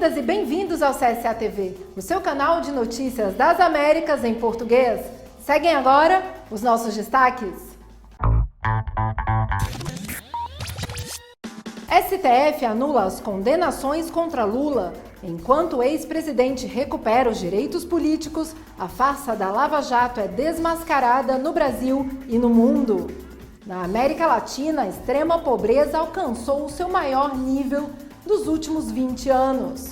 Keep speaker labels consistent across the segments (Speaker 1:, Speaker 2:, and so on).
Speaker 1: Bem-vindas e bem-vindos ao CSA TV, o seu canal de notícias das Américas em português. Seguem agora os nossos destaques. STF anula as condenações contra Lula. Enquanto o ex-presidente recupera os direitos políticos, a farsa da Lava Jato é desmascarada no Brasil e no mundo. Na América Latina, a extrema pobreza alcançou o seu maior nível dos últimos 20 anos.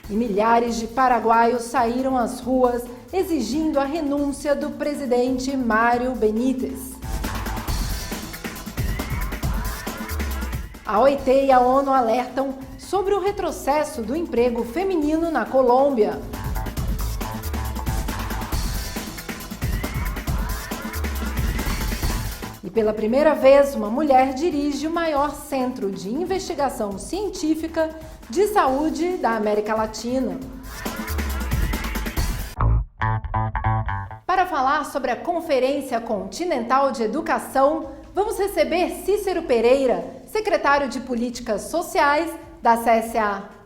Speaker 1: E milhares de paraguaios saíram às ruas exigindo a renúncia do presidente Mário Benítez. A OIT e a ONU alertam sobre o retrocesso do emprego feminino na Colômbia. E pela primeira vez, uma mulher dirige o maior centro de investigação científica de saúde da América Latina. Para falar sobre a Conferência Continental de Educação, vamos receber Cícero Pereira, secretário de Políticas Sociais da CSA.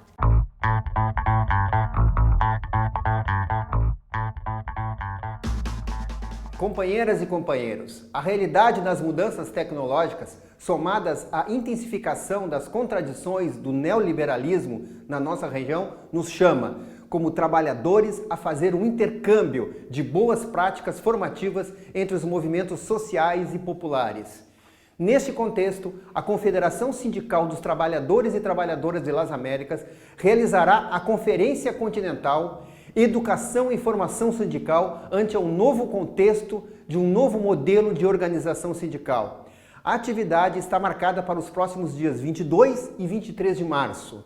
Speaker 2: Companheiras e companheiros, a realidade das mudanças tecnológicas, somadas à intensificação das contradições do neoliberalismo na nossa região, nos chama, como trabalhadores, a fazer um intercâmbio de boas práticas formativas entre os movimentos sociais e populares. Neste contexto, a Confederação Sindical dos Trabalhadores e Trabalhadoras de Las Américas realizará a Conferência Continental Educação e Formação Sindical ante um novo contexto de um novo modelo de organização sindical. A atividade está marcada para os próximos dias 22 e 23 de março.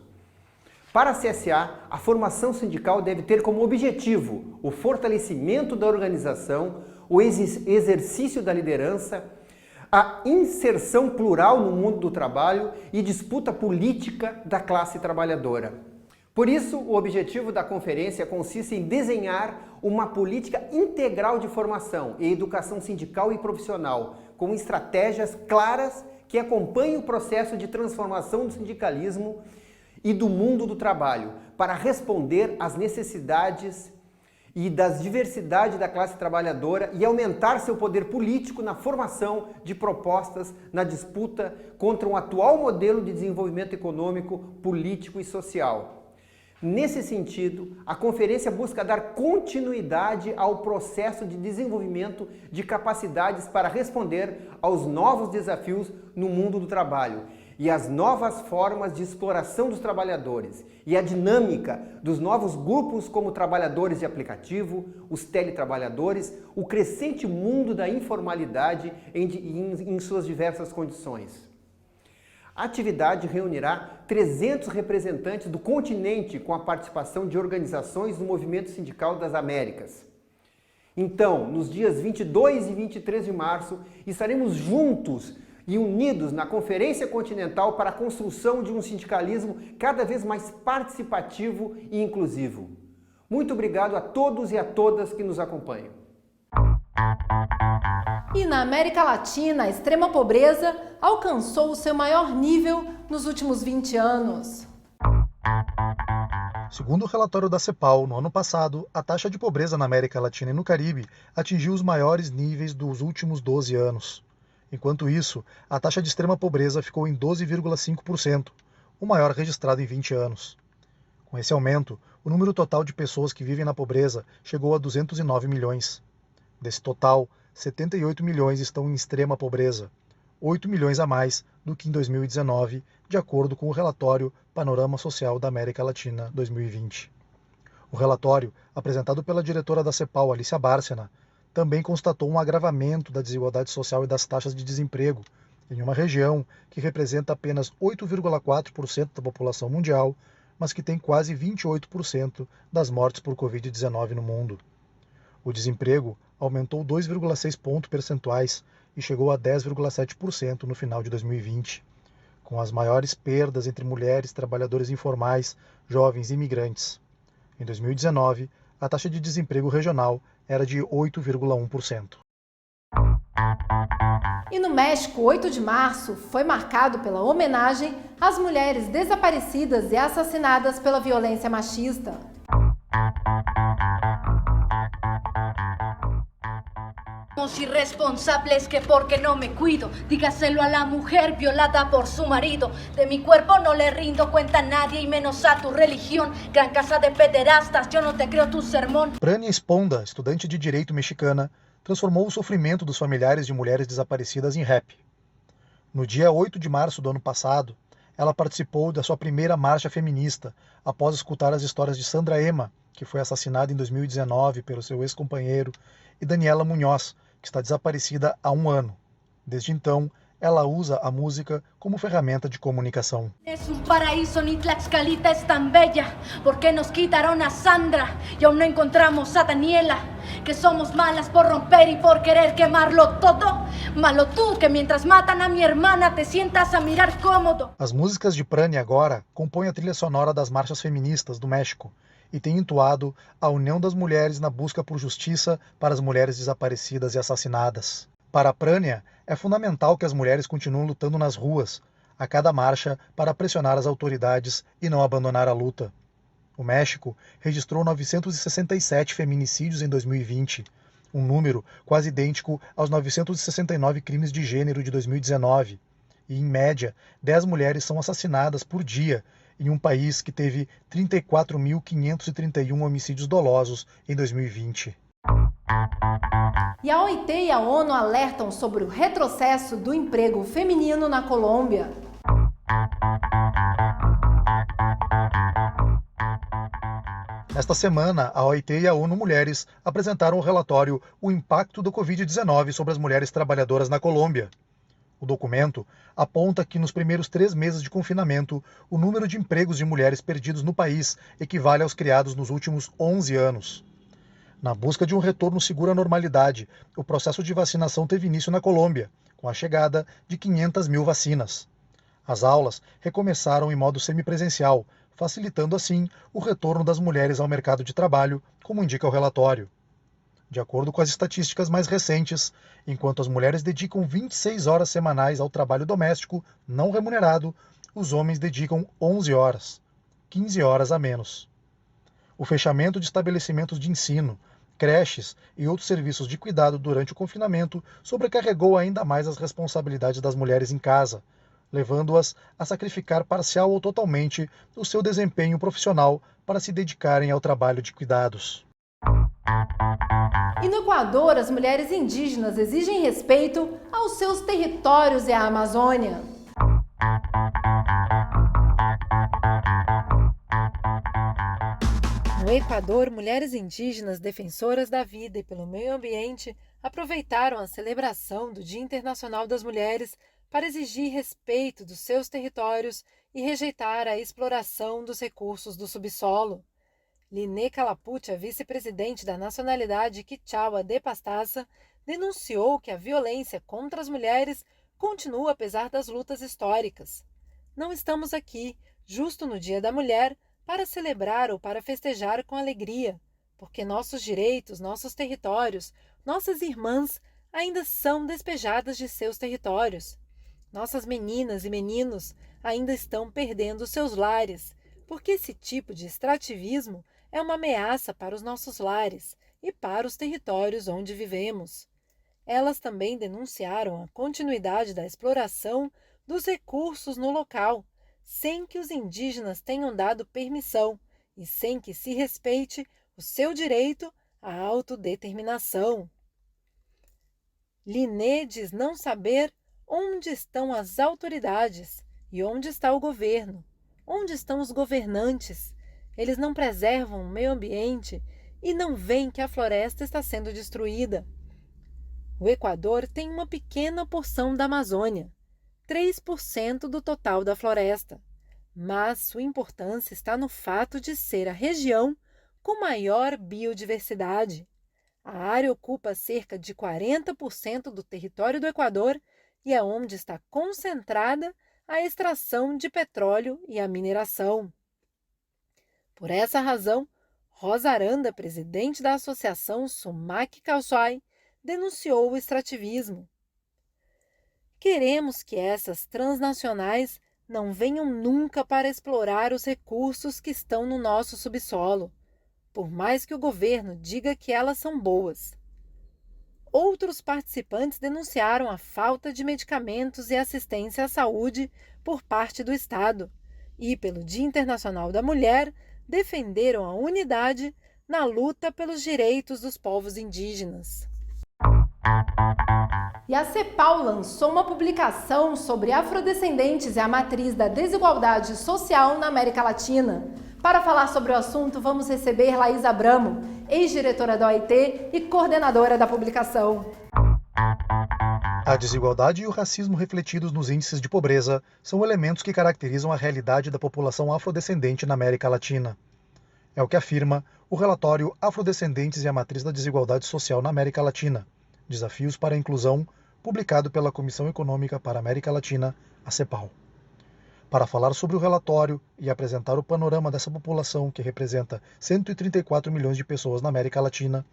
Speaker 2: Para a CSA, a formação sindical deve ter como objetivo o fortalecimento da organização, o exercício da liderança, a inserção plural no mundo do trabalho e disputa política da classe trabalhadora. Por isso, o objetivo da conferência consiste em desenhar uma política integral de formação e educação sindical e profissional, com estratégias claras que acompanhem o processo de transformação do sindicalismo e do mundo do trabalho, para responder às necessidades e das diversidades da classe trabalhadora e aumentar seu poder político na formação de propostas na disputa contra um atual modelo de desenvolvimento econômico, político e social. Nesse sentido, a conferência busca dar continuidade ao processo de desenvolvimento de capacidades para responder aos novos desafios no mundo do trabalho e às novas formas de exploração dos trabalhadores e a dinâmica dos novos grupos como trabalhadores de aplicativo, os teletrabalhadores, o crescente mundo da informalidade em suas diversas condições. A atividade reunirá 300 representantes do continente com a participação de organizações do Movimento Sindical das Américas. Então, nos dias 22 e 23 de março, estaremos juntos e unidos na Conferência Continental para a construção de um sindicalismo cada vez mais participativo e inclusivo. Muito obrigado a todos e a todas que nos acompanham.
Speaker 1: E na América Latina, a extrema pobreza alcançou o seu maior nível nos últimos 20 anos.
Speaker 3: Segundo o relatório da CEPAL, no ano passado, a taxa de pobreza na América Latina e no Caribe atingiu os maiores níveis dos últimos 12 anos. Enquanto isso, a taxa de extrema pobreza ficou em 12,5%, o maior registrado em 20 anos. Com esse aumento, o número total de pessoas que vivem na pobreza chegou a 209 milhões. Desse total, 78 milhões estão em extrema pobreza, 8 milhões a mais do que em 2019, de acordo com o relatório Panorama Social da América Latina 2020. O relatório, apresentado pela diretora da CEPAL, Alicia Bárcena, também constatou um agravamento da desigualdade social e das taxas de desemprego em uma região que representa apenas 8,4% da população mundial, mas que tem quase 28% das mortes por Covid-19 no mundo. O desemprego aumentou 2,6 pontos percentuais e chegou a 10,7% no final de 2020, com as maiores perdas entre mulheres, trabalhadores informais, jovens e imigrantes. Em 2019, a taxa de desemprego regional era de 8,1%.
Speaker 1: E no México, 8 de março foi marcado pela homenagem às mulheres desaparecidas e assassinadas pela violência machista.
Speaker 4: Irresponsables que porque no me cuido, dígaselo a la mujer violada por su marido. De mi cuerpo no le rindo cuenta a nadie y menos a tu religión. Gran casa de pederastas, yo no te creo tu sermón.
Speaker 3: Prania Esponda, estudante de direito mexicana, transformou o sofrimento dos familiares de mulheres desaparecidas em rap. No dia 8 de março do ano passado, ela participou da sua primeira marcha feminista, após escutar as histórias de Sandra Ema, que foi assassinada em 2019 pelo seu ex-companheiro, e Daniela Munhoz, que está desaparecida há um ano. Desde então, ela usa a música como ferramenta de comunicação.
Speaker 4: Es un paraíso, ni Tlaxcalita es tan bella, porque nos quitaron a Sandra y aún no encontramos a Daniela, que somos malas por romper y por querer quemarlo todo. Malo tú, que mientras matan a mi hermana te sientas a mirar cómodo.
Speaker 3: As músicas de Prania agora compõem a trilha sonora das marchas feministas do México e têm entoado a união das mulheres na busca por justiça para as mulheres desaparecidas e assassinadas. Para Prania, é fundamental que as mulheres continuem lutando nas ruas, a cada marcha, para pressionar as autoridades e não abandonar a luta. O México registrou 967 feminicídios em 2020, um número quase idêntico aos 969 crimes de gênero de 2019. E, em média, 10 mulheres são assassinadas por dia, em um país que teve 34.531 homicídios dolosos em 2020.
Speaker 1: E a OIT e a ONU alertam sobre o retrocesso do emprego feminino na Colômbia.
Speaker 3: Nesta semana, a OIT e a ONU Mulheres apresentaram o relatório O Impacto do Covid-19 sobre as Mulheres Trabalhadoras na Colômbia. O documento aponta que nos primeiros 3 meses de confinamento, o número de empregos de mulheres perdidos no país equivale aos criados nos últimos 11 anos. Na busca de um retorno seguro à normalidade, o processo de vacinação teve início na Colômbia, com a chegada de 500 mil vacinas. As aulas recomeçaram em modo semipresencial, facilitando assim o retorno das mulheres ao mercado de trabalho, como indica o relatório. De acordo com as estatísticas mais recentes, enquanto as mulheres dedicam 26 horas semanais ao trabalho doméstico não remunerado, os homens dedicam 11 horas, 15 horas a menos. O fechamento de estabelecimentos de ensino, creches e outros serviços de cuidado durante o confinamento sobrecarregou ainda mais as responsabilidades das mulheres em casa, levando-as a sacrificar parcial ou totalmente o seu desempenho profissional para se dedicarem ao trabalho de cuidados.
Speaker 1: E no Equador, as mulheres indígenas exigem respeito aos seus territórios e à Amazônia. No Equador, mulheres indígenas defensoras da vida e pelo meio ambiente aproveitaram a celebração do Dia Internacional das Mulheres para exigir respeito dos seus territórios e rejeitar a exploração dos recursos do subsolo. Liné Calapucha, vice-presidente da nacionalidade Quichua de Pastaza, denunciou que a violência contra as mulheres continua apesar das lutas históricas. Não estamos aqui, justo no Dia da Mulher, para celebrar ou para festejar com alegria, porque nossos direitos, nossos territórios, nossas irmãs ainda são despejadas de seus territórios. Nossas meninas e meninos ainda estão perdendo seus lares, porque esse tipo de extrativismo é uma ameaça para os nossos lares e para os territórios onde vivemos. Elas também denunciaram a continuidade da exploração dos recursos no local, sem que os indígenas tenham dado permissão e sem que se respeite o seu direito à autodeterminação. Liné diz não saber onde estão as autoridades e onde está o governo, onde estão os governantes. Eles não preservam o meio ambiente e não veem que a floresta está sendo destruída. O Equador tem uma pequena porção da Amazônia, 3% do total da floresta, mas sua importância está no fato de ser a região com maior biodiversidade. A área ocupa cerca de 40% do território do Equador e é onde está concentrada a extração de petróleo e a mineração. Por essa razão, Rosa Aranda, presidente da associação Sumac Causuay, denunciou o extrativismo. Queremos que essas transnacionais não venham nunca para explorar os recursos que estão no nosso subsolo, por mais que o governo diga que elas são boas. Outros participantes denunciaram a falta de medicamentos e assistência à saúde por parte do Estado e, pelo Dia Internacional da Mulher, defenderam a unidade na luta pelos direitos dos povos indígenas. E a CEPAL lançou uma publicação sobre afrodescendentes e a matriz da desigualdade social na América Latina. Para falar sobre o assunto, vamos receber Laís Abramo, ex-diretora da OIT e coordenadora da publicação.
Speaker 3: A desigualdade e o racismo refletidos nos índices de pobreza são elementos que caracterizam a realidade da população afrodescendente na América Latina. É o que afirma o relatório Afrodescendentes e a Matriz da Desigualdade Social na América Latina, Desafios para a Inclusão, publicado pela Comissão Econômica para a América Latina, a CEPAL. Para falar sobre o relatório e apresentar o panorama dessa população que representa 134 milhões de pessoas na América Latina,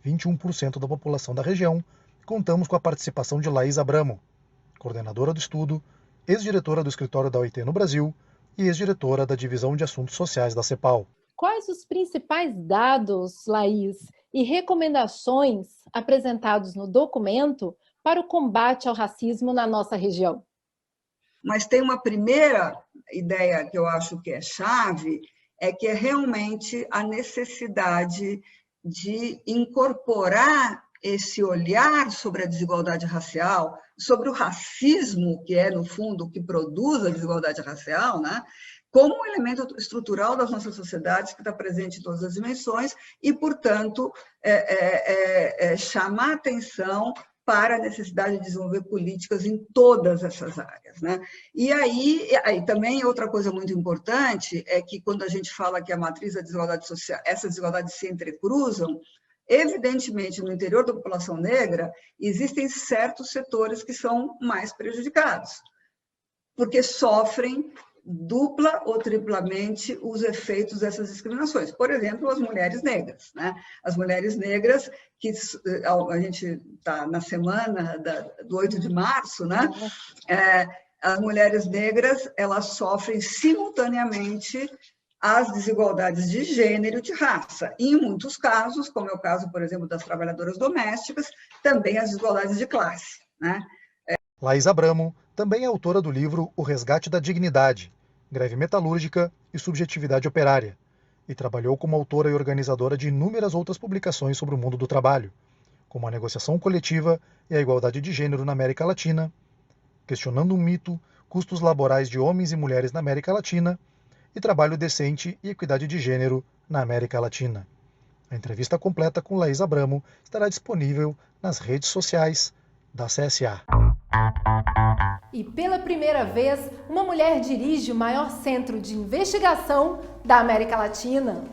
Speaker 3: 21% da população da região, contamos com a participação de Laís Abramo, coordenadora do estudo, ex-diretora do escritório da OIT no Brasil e ex-diretora da Divisão de Assuntos Sociais da CEPAL.
Speaker 1: Quais os principais dados, Laís, e recomendações apresentados no documento para o combate ao racismo na nossa região?
Speaker 5: Mas tem uma primeira ideia que eu acho que é chave, é que é realmente a necessidade de incorporar esse olhar sobre a desigualdade racial, sobre o racismo, que é, no fundo, o que produz a desigualdade racial, né? Como um elemento estrutural das nossas sociedades que está presente em todas as dimensões e, portanto, chamar atenção para a necessidade de desenvolver políticas em todas essas áreas, né? E aí também outra coisa muito importante é que quando a gente fala que a matriz da desigualdade social, essas desigualdades se entrecruzam, evidentemente no interior da população negra existem certos setores que são mais prejudicados, porque sofrem dupla ou triplamente os efeitos dessas discriminações. Por exemplo, as mulheres negras, né? As mulheres negras, que a gente está na semana do 8 de março, né? As mulheres negras, elas sofrem simultaneamente as desigualdades de gênero e de raça. E, em muitos casos, como é o caso, por exemplo, das trabalhadoras domésticas, também as desigualdades de classe, né?
Speaker 3: Laís Abramo também é autora do livro O Resgate da Dignidade, Greve Metalúrgica e Subjetividade Operária, e trabalhou como autora e organizadora de inúmeras outras publicações sobre o mundo do trabalho, como a negociação coletiva e a igualdade de gênero na América Latina, Questionando um Mito, Custos Laborais de Homens e Mulheres na América Latina e Trabalho Decente e Equidade de Gênero na América Latina. A entrevista completa com Laís Abramo estará disponível nas redes sociais da CSA.
Speaker 1: E pela primeira vez, uma mulher dirige o maior centro de investigação da América Latina.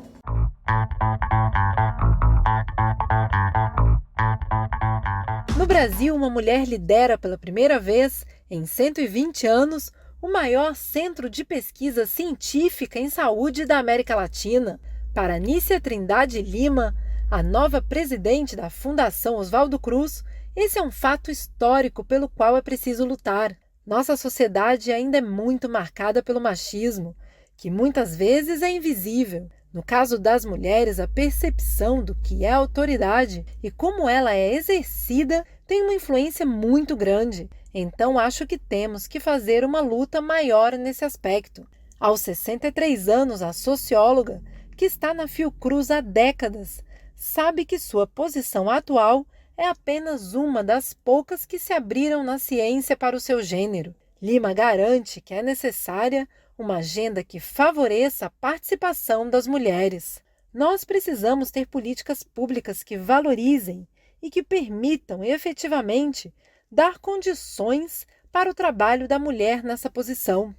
Speaker 1: No Brasil, uma mulher lidera pela primeira vez, em 120 anos, o maior centro de pesquisa científica em saúde da América Latina. Para Nícia Trindade Lima, a nova presidente da Fundação Oswaldo Cruz, esse é um fato histórico pelo qual é preciso lutar. Nossa sociedade ainda é muito marcada pelo machismo, que muitas vezes é invisível. No caso das mulheres, a percepção do que é autoridade e como ela é exercida tem uma influência muito grande. Então, acho que temos que fazer uma luta maior nesse aspecto. Aos 63 anos, a socióloga, que está na Fiocruz há décadas, sabe que sua posição atual é apenas uma das poucas que se abriram na ciência para o seu gênero. Lima garante que é necessária uma agenda que favoreça a participação das mulheres. Nós precisamos ter políticas públicas que valorizem e que permitam efetivamente dar condições para o trabalho da mulher nessa posição.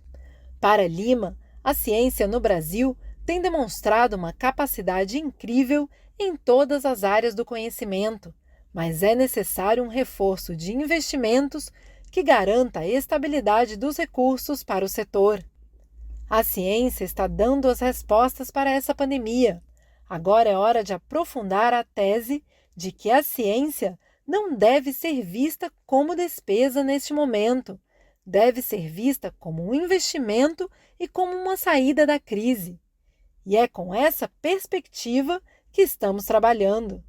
Speaker 1: Para Lima, a ciência no Brasil tem demonstrado uma capacidade incrível em todas as áreas do conhecimento, mas é necessário um reforço de investimentos que garanta a estabilidade dos recursos para o setor. A ciência está dando as respostas para essa pandemia. Agora é hora de aprofundar a tese de que a ciência não deve ser vista como despesa neste momento. Deve ser vista como um investimento e como uma saída da crise. E é com essa perspectiva que estamos trabalhando.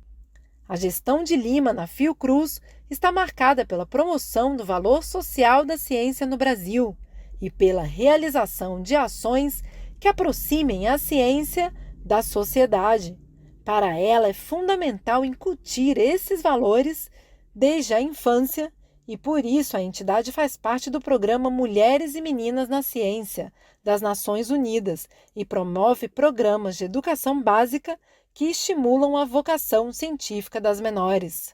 Speaker 1: A gestão de Lima na Fiocruz está marcada pela promoção do valor social da ciência no Brasil e pela realização de ações que aproximem a ciência da sociedade. Para ela é fundamental incutir esses valores desde a infância e por isso a entidade faz parte do programa Mulheres e Meninas na Ciência das Nações Unidas e promove programas de educação básica que estimulam a vocação científica das menores.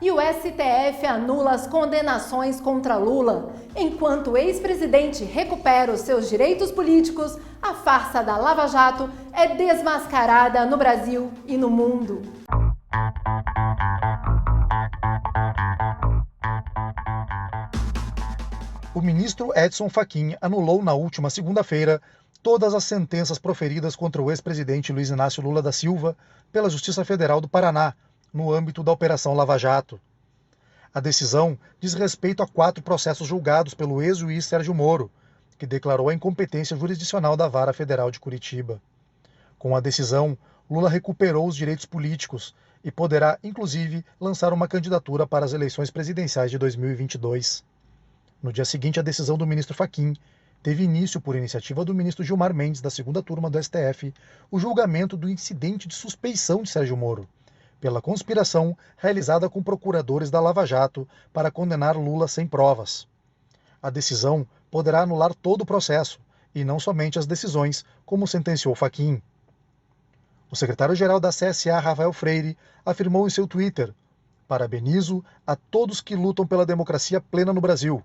Speaker 1: E o STF anula as condenações contra Lula. Enquanto o ex-presidente recupera os seus direitos políticos, a farsa da Lava Jato é desmascarada no Brasil e no mundo.
Speaker 3: O ministro Edson Fachin anulou na última segunda-feira todas as sentenças proferidas contra o ex-presidente Luiz Inácio Lula da Silva pela Justiça Federal do Paraná, no âmbito da Operação Lava Jato. A decisão diz respeito a 4 processos julgados pelo ex-juiz Sérgio Moro, que declarou a incompetência jurisdicional da Vara Federal de Curitiba. Com a decisão, Lula recuperou os direitos políticos e poderá, inclusive, lançar uma candidatura para as eleições presidenciais de 2022. No dia seguinte à decisão do ministro Fachin, teve início, por iniciativa do ministro Gilmar Mendes, da segunda turma do STF, o julgamento do incidente de suspeição de Sérgio Moro, pela conspiração realizada com procuradores da Lava Jato para condenar Lula sem provas. A decisão poderá anular todo o processo, e não somente as decisões, como sentenciou Fachin. O secretário-geral da CSA, Rafael Freire, afirmou em seu Twitter: "Parabenizo a todos que lutam pela democracia plena no Brasil.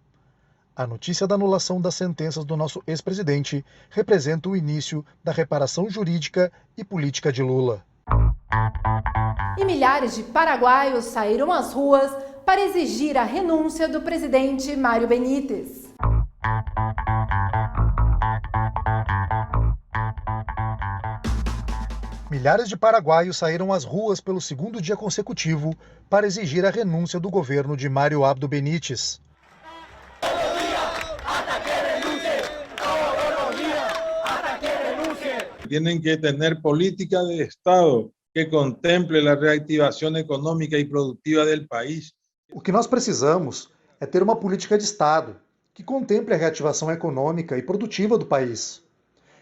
Speaker 3: A notícia da anulação das sentenças do nosso ex-presidente representa o início da reparação jurídica e política de Lula."
Speaker 1: E milhares de paraguaios saíram às ruas para exigir a renúncia do presidente Mário Benítez.
Speaker 3: Milhares de paraguaios saíram às ruas pelo segundo dia consecutivo para exigir a renúncia do governo de Mário Abdo Benítez.
Speaker 6: Tienen que tener política de Estado que contemple la reactivación económica y productiva del país.
Speaker 3: O que nós precisamos é ter uma política de Estado que contemple a reativação econômica e produtiva do país,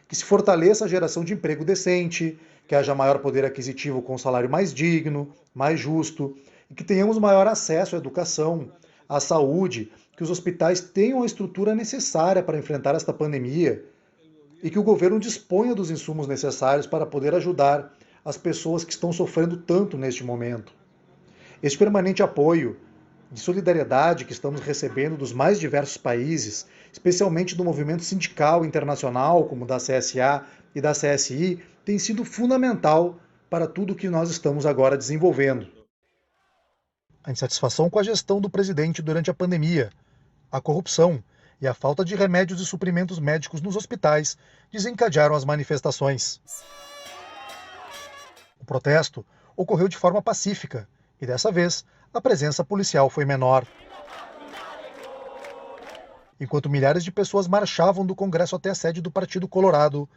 Speaker 3: que se fortaleça a geração de emprego decente, que haja maior poder aquisitivo com um salário mais digno, mais justo, e que tenhamos maior acesso à educação, à saúde, que os hospitais tenham a estrutura necessária para enfrentar esta pandemia e que o governo disponha dos insumos necessários para poder ajudar as pessoas que estão sofrendo tanto neste momento. Este permanente apoio de solidariedade que estamos recebendo dos mais diversos países, especialmente do movimento sindical internacional, como da CSA e da CSI, tem sido fundamental para tudo o que nós estamos agora desenvolvendo. A insatisfação com a gestão do presidente durante a pandemia, a corrupção e a falta de remédios e suprimentos médicos nos hospitais desencadearam as manifestações. O protesto ocorreu de forma pacífica e, dessa vez, a presença policial foi menor. Enquanto milhares de pessoas marchavam do Congresso até a sede do Partido Colorado,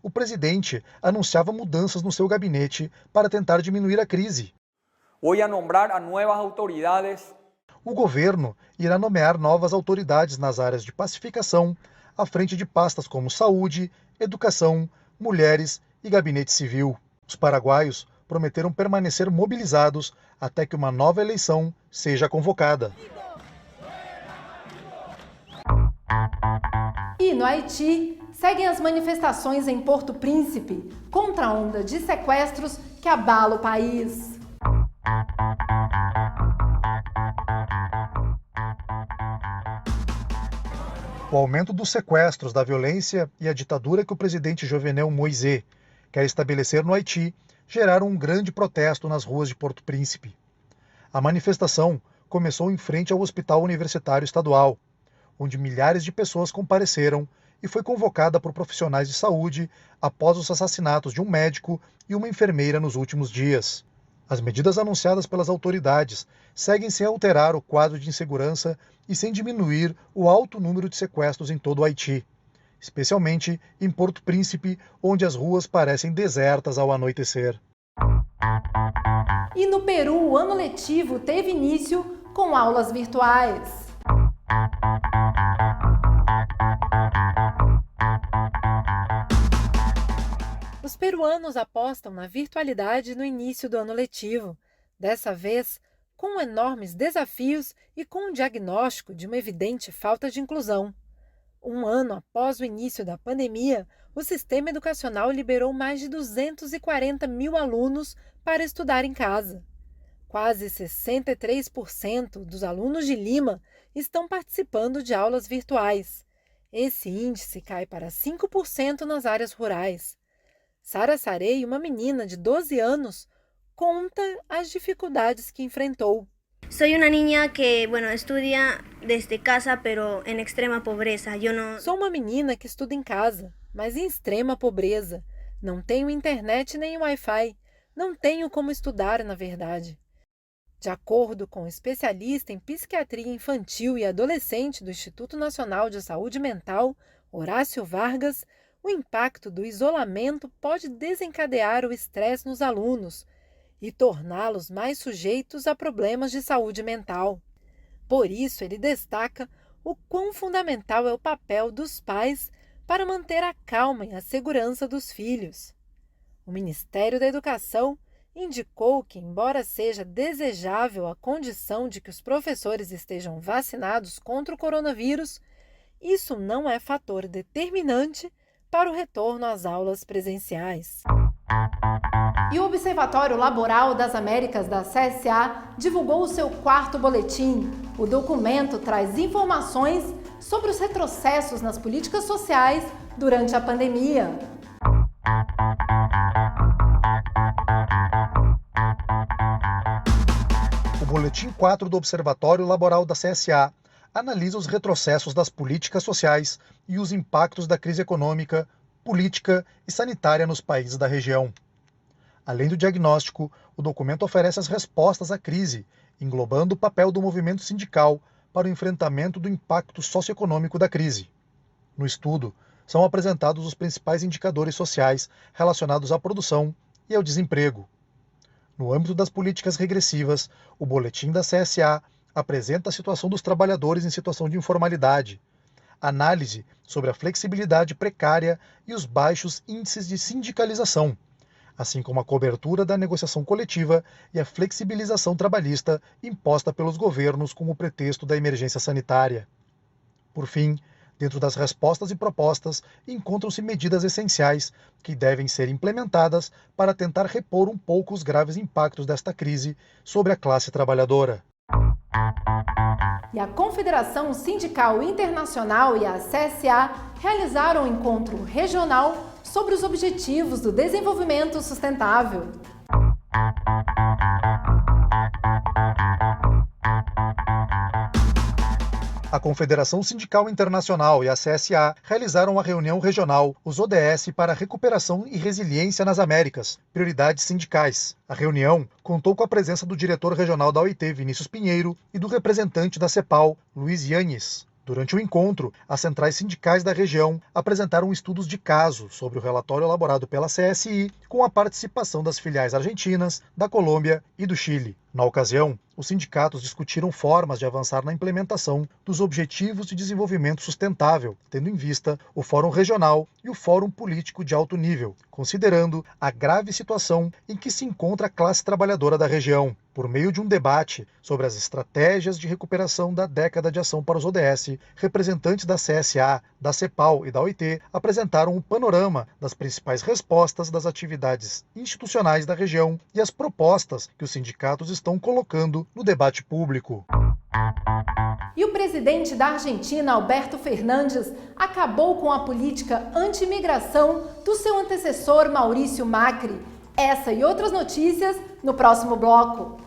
Speaker 3: o presidente anunciava mudanças no seu gabinete para tentar diminuir a crise.
Speaker 7: Vou nombrar a novas autoridades.
Speaker 3: O governo irá nomear novas autoridades nas áreas de pacificação, à frente de pastas como saúde, educação, mulheres e gabinete civil. Os paraguaios prometeram permanecer mobilizados até que uma nova eleição seja convocada.
Speaker 1: E no Haiti, seguem as manifestações em Porto Príncipe contra a onda de sequestros que abala o país.
Speaker 3: O aumento dos sequestros, da violência e a ditadura que o presidente Jovenel Moïse quer estabelecer no Haiti geraram um grande protesto nas ruas de Porto Príncipe. A manifestação começou em frente ao Hospital Universitário Estadual, onde milhares de pessoas compareceram e foi convocada por profissionais de saúde após os assassinatos de um médico e uma enfermeira nos últimos dias. As medidas anunciadas pelas autoridades seguem sem alterar o quadro de insegurança e sem diminuir o alto número de sequestros em todo o Haiti, especialmente em Porto Príncipe, onde as ruas parecem desertas ao anoitecer.
Speaker 1: E no Peru, o ano letivo teve início com aulas virtuais. Os peruanos apostam na virtualidade no início do ano letivo, dessa vez com enormes desafios e com um diagnóstico de uma evidente falta de inclusão. Um ano após o início da pandemia, o sistema educacional liberou mais de 240 mil alunos para estudar em casa. Quase 63% dos alunos de Lima estão participando de aulas virtuais. Esse índice cai para 5% nas áreas rurais. Sara Sarei, uma menina de 12 anos, conta as dificuldades que enfrentou.
Speaker 8: Soy una niña que, estudia desde casa, pero en extrema pobreza.
Speaker 1: Sou uma menina que estuda em casa, mas em extrema pobreza. Não tenho internet nem Wi-Fi. Não tenho como estudar, na verdade. De acordo com o especialista em psiquiatria infantil e adolescente do Instituto Nacional de Saúde Mental, Horácio Vargas, o impacto do isolamento pode desencadear o estresse nos alunos e torná-los mais sujeitos a problemas de saúde mental. Por isso, ele destaca o quão fundamental é o papel dos pais para manter a calma e a segurança dos filhos. O Ministério da Educação indicou que, embora seja desejável a condição de que os professores estejam vacinados contra o coronavírus, isso não é fator determinante para o retorno às aulas presenciais. E o Observatório Laboral das Américas da CSA divulgou o seu 4º boletim. O documento traz informações sobre os retrocessos nas políticas sociais durante a pandemia.
Speaker 3: O Boletim 4 do Observatório Laboral da CSA analisa os retrocessos das políticas sociais e os impactos da crise econômica, política e sanitária nos países da região. Além do diagnóstico, o documento oferece as respostas à crise, englobando o papel do movimento sindical para o enfrentamento do impacto socioeconômico da crise. No estudo, são apresentados os principais indicadores sociais relacionados à produção e ao desemprego. No âmbito das políticas regressivas, o boletim da CSA apresenta a situação dos trabalhadores em situação de informalidade, análise sobre a flexibilidade precária e os baixos índices de sindicalização, assim como a cobertura da negociação coletiva e a flexibilização trabalhista imposta pelos governos com o pretexto da emergência sanitária. Por fim, dentro das respostas e propostas, encontram-se medidas essenciais que devem ser implementadas para tentar repor um pouco os graves impactos desta crise sobre a classe trabalhadora.
Speaker 1: E a Confederação Sindical Internacional e a CSA realizaram um encontro regional sobre os Objetivos do Desenvolvimento Sustentável.
Speaker 3: A Confederação Sindical Internacional e a CSA realizaram a reunião regional, os ODS para Recuperação e Resiliência nas Américas, Prioridades Sindicais. A reunião contou com a presença do diretor regional da OIT, Vinícius Pinheiro, e do representante da CEPAL, Luiz Yanes. Durante o encontro, as centrais sindicais da região apresentaram estudos de caso sobre o relatório elaborado pela CSI, com a participação das filiais argentinas, da Colômbia e do Chile. Na ocasião, os sindicatos discutiram formas de avançar na implementação dos Objetivos de Desenvolvimento Sustentável, tendo em vista o Fórum Regional e o Fórum Político de Alto Nível, considerando a grave situação em que se encontra a classe trabalhadora da região. Por meio de um debate sobre as estratégias de recuperação da década de ação para os ODS, representantes da CSA, da CEPAL e da OIT apresentaram um panorama das principais respostas das atividades institucionais da região e as propostas que os sindicatos estão colocando no debate público.
Speaker 1: E o presidente da Argentina, Alberto Fernandes, acabou com a política anti-imigração do seu antecessor Maurício Macri. Essa e outras notícias no próximo bloco.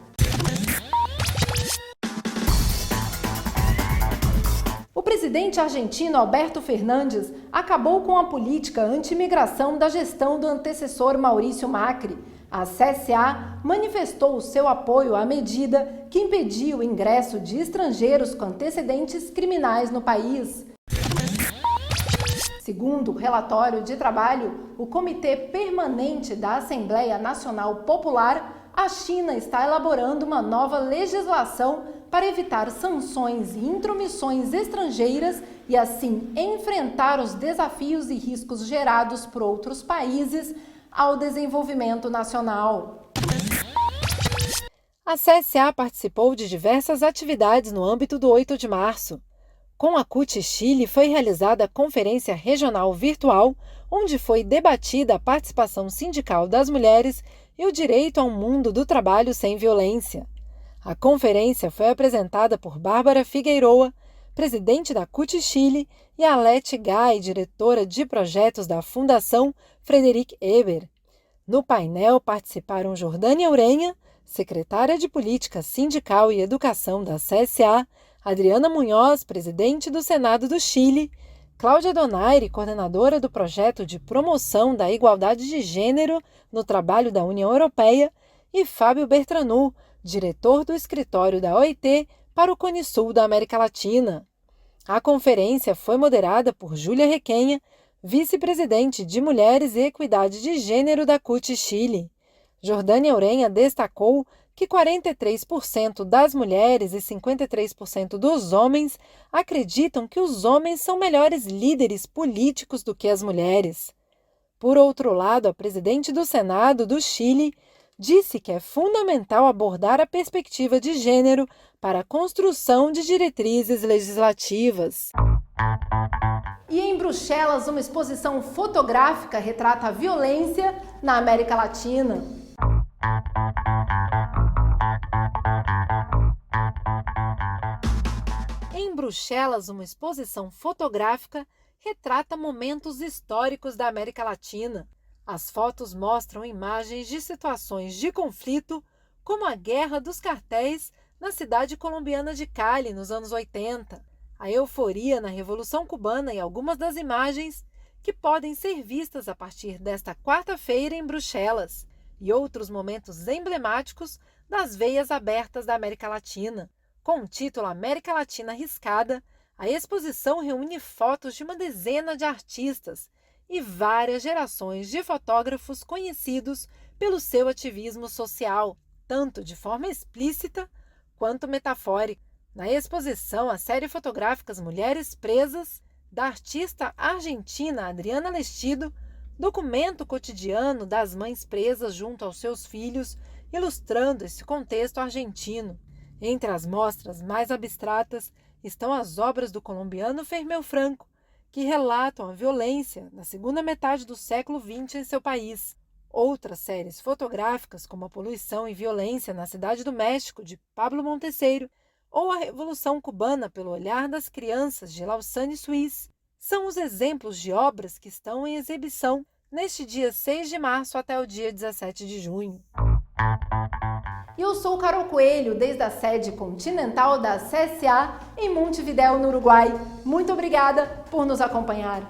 Speaker 1: O presidente argentino Alberto Fernandes acabou com a política anti-imigração da gestão do antecessor Maurício Macri. A CSA manifestou o seu apoio à medida que impediu o ingresso de estrangeiros com antecedentes criminais no país. Segundo o relatório de trabalho, o Comitê Permanente da Assembleia Nacional Popular, a China está elaborando uma nova legislação para evitar sanções e intromissões estrangeiras e, assim, enfrentar os desafios e riscos gerados por outros países ao desenvolvimento nacional. A CSA participou de diversas atividades no âmbito do 8 de março. Com a CUT Chile foi realizada a Conferência Regional Virtual, onde foi debatida a participação sindical das mulheres e o direito a um mundo do trabalho sem violência. A conferência foi apresentada por Bárbara Figueiroa, presidente da CUT Chile, e Alete Gai, diretora de projetos da Fundação Frederic Ebert. No painel participaram Jordânia Urenha, secretária de Política Sindical e Educação da CSA, Adriana Munhoz, presidente do Senado do Chile, Cláudia Donaire, coordenadora do projeto de promoção da igualdade de gênero no trabalho da União Europeia, e Fábio Bertranu, diretor do escritório da OIT para o Cone Sul da América Latina. A conferência foi moderada por Júlia Requenha, vice-presidente de Mulheres e Equidade de Gênero da CUT Chile. Jordânia Urenha destacou que 43% das mulheres e 53% dos homens acreditam que os homens são melhores líderes políticos do que as mulheres. Por outro lado, a presidente do Senado do Chile disse que é fundamental abordar a perspectiva de gênero para a construção de diretrizes legislativas. E em Bruxelas, uma exposição fotográfica retrata a violência na América Latina. Em Bruxelas, uma exposição fotográfica retrata momentos históricos da América Latina. As fotos mostram imagens de situações de conflito, como a Guerra dos Cartéis na cidade colombiana de Cali, nos anos 80, a euforia na Revolução Cubana e algumas das imagens que podem ser vistas a partir desta quarta-feira em Bruxelas, e outros momentos emblemáticos das veias abertas da América Latina. Com o título América Latina Riscada, a exposição reúne fotos de uma dezena de artistas e várias gerações de fotógrafos conhecidos pelo seu ativismo social, tanto de forma explícita quanto metafórica. Na exposição, a série fotográfica Mulheres Presas, da artista argentina Adriana Lestido, documenta o cotidiano das mães presas junto aos seus filhos, ilustrando esse contexto argentino. Entre as mostras mais abstratas estão as obras do colombiano Fermel Franco, que relatam a violência na segunda metade do século XX em seu país. Outras séries fotográficas, como A Poluição e Violência na Cidade do México, de Pablo Montecero, ou A Revolução Cubana pelo Olhar das Crianças, de Lausanne Suisse, são os exemplos de obras que estão em exibição neste dia 6 de março até o dia 17 de junho. Eu sou Carol Coelho, desde a sede continental da CSA em Montevidéu, no Uruguai. Muito obrigada por nos acompanhar.